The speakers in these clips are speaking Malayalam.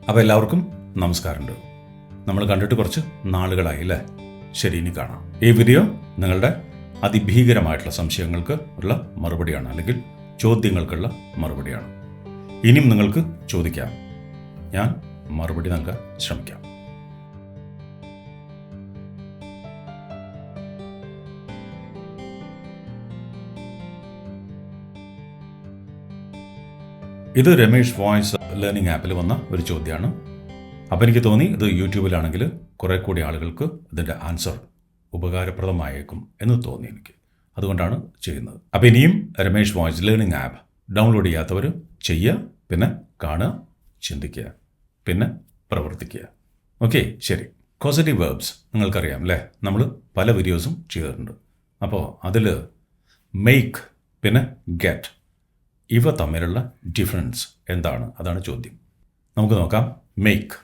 അപ്പോൾ എല്ലാവർക്കും നമസ്കാരമുണ്ട്. നമ്മൾ കണ്ടിട്ട് കുറച്ച് നാളുകളായി അല്ലേ? ശരി, ഇനി കാണാം. ഈ വീഡിയോ നിങ്ങളുടെ അതിഭീകരമായിട്ടുള്ള സംശയങ്ങൾക്ക് ഉള്ള മറുപടിയാണ്, അല്ലെങ്കിൽ ചോദ്യങ്ങൾക്കുള്ള മറുപടിയാണ്. ഇനിയും നിങ്ങൾക്ക് ചോദിക്കാം, ഞാൻ മറുപടി നൽകാൻ ശ്രമിക്കാം. ഇത് രമേഷ് വോയിസ് ലേണിംഗ് ആപ്പിൽ വന്ന ഒരു ചോദ്യമാണ്. അപ്പോൾ എനിക്ക് തോന്നി ഇത് യൂട്യൂബിലാണെങ്കിൽ കുറേ കൂടി ആളുകൾക്ക് ഇതിൻ്റെ ആൻസർ ഉപകാരപ്രദമായേക്കും എന്ന് തോന്നി എനിക്ക്. അതുകൊണ്ടാണ് ചെയ്യുന്നത്. അപ്പോൾ ഇനിയും Ramesh voice learning app download ചെയ്യാത്തവർ ചെയ്യുക, പിന്നെ കാണുക, ചിന്തിക്കുക, പിന്നെ പ്രവർത്തിക്കുക. ഓക്കെ, ശരി. കോസറ്റീവ് വേർബ്സ് നിങ്ങൾക്കറിയാം അല്ലേ? നമ്മൾ പല വീഡിയോസും ചെയ്തിട്ടുണ്ട്. അപ്പോൾ അതിൽ മേക്ക് പിന്നെ ഗെറ്റ് ഇവ തമ്മിലുള്ള ഡിഫറൻസ് എന്താണ്? അതാണ് ചോദ്യം. നമുക്ക് നോക്കാം. മേക്ക്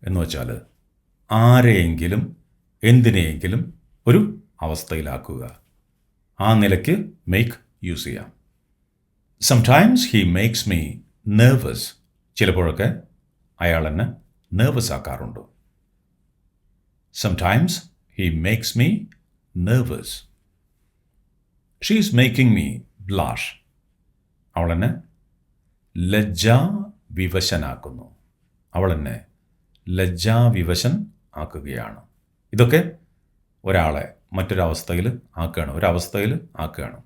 എന്ന് വെച്ചാൽ ആരെയെങ്കിലും എന്തിനെയെങ്കിലും ഒരു അവസ്ഥയിലാക്കുക. ആ നിലയ്ക്ക് മേക്ക് യൂസ് ചെയ്യാം. Sometimes he makes me nervous. ചിലപ്പോഴൊക്കെ അയാൾ എന്നെ നെർവസ് ആക്കാറുണ്ട്. Sometimes he makes me nervous. She is making me blush. അവൾ എന്നെ ലജ്ജാവിവശനാക്കുന്നു. അവൾ എന്നെ ലജ്ജാവിവശൻ ആക്കുകയാണ്. ഇതൊക്കെ ഒരാളെ മറ്റൊരവസ്ഥയിൽ ആക്കുകയാണ്.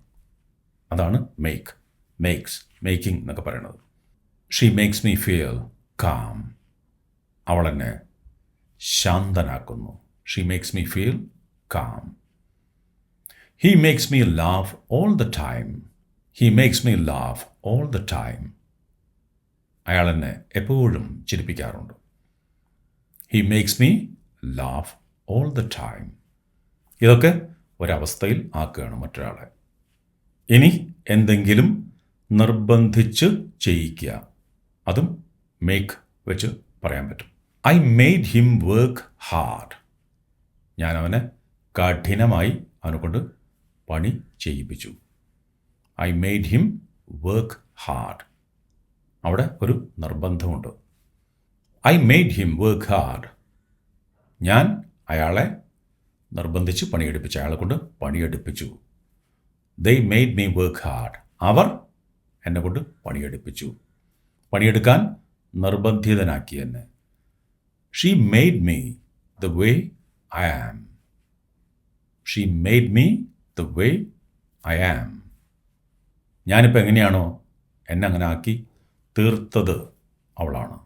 അതാണ് മേക്കിംഗ് എന്നൊക്കെ പറയുന്നത്. She makes me feel calm. അവൾ എന്നെ ശാന്തനാക്കുന്നു. She makes me feel calm. He makes me laugh all the time. He makes me laugh all the time. അയാൾ എന്നെ എപ്പോഴും ചിരിപ്പിക്കാറുണ്ട്. He makes me laugh all the time. ഇതൊക്കെ ഒരവസ്ഥയിൽ ആക്കുകയാണ് മറ്റൊരാളെ. ഇനി എന്തെങ്കിലും നിർബന്ധിച്ച് ചെയ്യിക്കുക, അതും മേക്ക് വെച്ച് പറയാൻ പറ്റും. I made him work hard. ഞാൻ അവനെ കഠിനമായി അവനെക്കൊണ്ട് പണി ചെയ്യിപ്പിച്ചു. I made him work hard. അവിടെ ഒരു നിർബന്ധമുണ്ട്. I made him work hard. ഞാൻ അയാളെ നിർബന്ധിച്ച് പണിയെടുപ്പിച്ചു, അയാളെ കൊണ്ട് പണിയെടുപ്പിച്ചു. They made me work hard. അവർ എന്നെ കൊണ്ട് പണിയെടുപ്പിച്ചു, പണിയെടുക്കാൻ നിർബന്ധിതനാക്കി എന്നെ. She made me the way I am. She made me the way I am. ഞാനിപ്പോൾ എങ്ങനെയാണോ എന്നെ അങ്ങനെ ആക്കി തീർത്തത് അവളാണ്.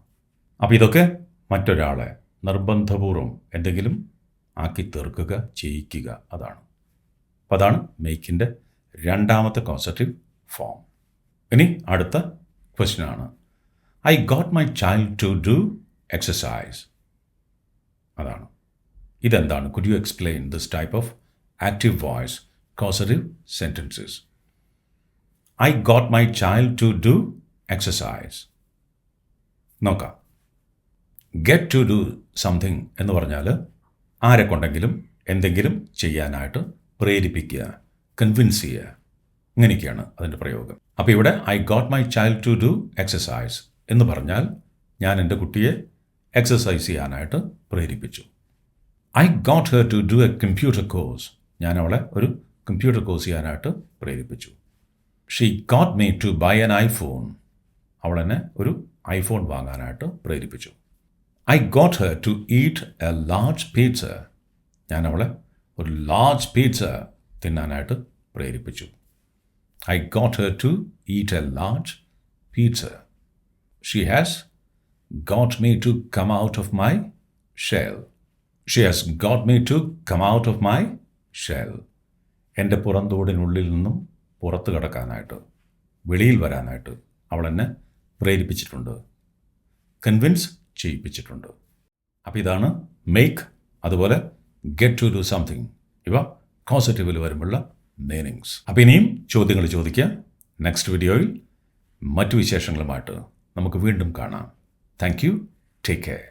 അപ്പോൾ ഇതൊക്കെ മറ്റൊരാളെ നിർബന്ധപൂർവ്വം എന്തെങ്കിലും ആക്കി തീർക്കുക, ചെയ്യിക്കുക, അതാണ്. അപ്പോൾ അതാണ് മേക്കിൻ്റെ രണ്ടാമത്തെ കോസറ്റീവ് ഫോം. ഇനി അടുത്ത ക്വസ്റ്റ്യനാണ്, I got my child to do exercise. അതാണ്. ഇതെന്താണ്? Could you explain this type of active voice causative sentences? I got my child to do exercise. നോക്കാം. Get to do something എന്ന് പറഞ്ഞാൽ ആരെ കൊണ്ടെങ്കിലും എന്തെങ്കിലും ചെയ്യാനായിട്ട് പ്രേരിപ്പിക്കുക, കൺവിൻസ് ചെയ്യുക, ഇങ്ങനെയൊക്കെയാണ് അതിൻ്റെ പ്രയോഗം. അപ്പോൾ ഇവിടെ I got my child to do exercise എന്ന് പറഞ്ഞാൽ ഞാൻ എൻ്റെ കുട്ടിയെ എക്സസൈസ് ചെയ്യാനായിട്ട് പ്രേരിപ്പിച്ചു. I got her to do a computer course. ഞാൻ അവളെ ഒരു കമ്പ്യൂട്ടർ കോഴ്സ് ചെയ്യാനായിട്ട് പ്രേരിപ്പിച്ചു. She got me to buy an iPhone. അവൾ എന്നെ ഒരു ഐഫോൺ വാങ്ങാനായിട്ട് പ്രേരിപ്പിച്ചു. I got her to eat a large pizza. ഞാൻ അവളെ ഒരു ലാർജ് പിസ്സ തിന്നാനായിട്ട് പ്രേരിപ്പിച്ചു. I got her to eat a large pizza. She has got me to come out of my shell. She has got me to come out of my shell. എൻ്റെ പുറന്തോടിനുള്ളിൽ നിന്നും പുറത്ത് കടക്കാനായിട്ട്, വെളിയിൽ വരാനായിട്ട് അവൾ എന്നെ പ്രേരിപ്പിച്ചിട്ടുണ്ട്, കൺവിൻസ് ചെയ്യിപ്പിച്ചിട്ടുണ്ട്. അപ്പോൾ ഇതാണ് മേക്ക്, അതുപോലെ ഗെറ്റ് ടു ഡു സംതിങ്. ഇവ കോസറ്റീവിൽ വരുമ്പോഴുള്ള മീനിങ്സ്. അപ്പോൾ ഇനിയും ചോദ്യങ്ങൾ ചോദിക്കുക. നെക്സ്റ്റ് വീഡിയോയിൽ മറ്റു വിശേഷങ്ങളുമായിട്ട് നമുക്ക് വീണ്ടും കാണാം. Thank you. Take care.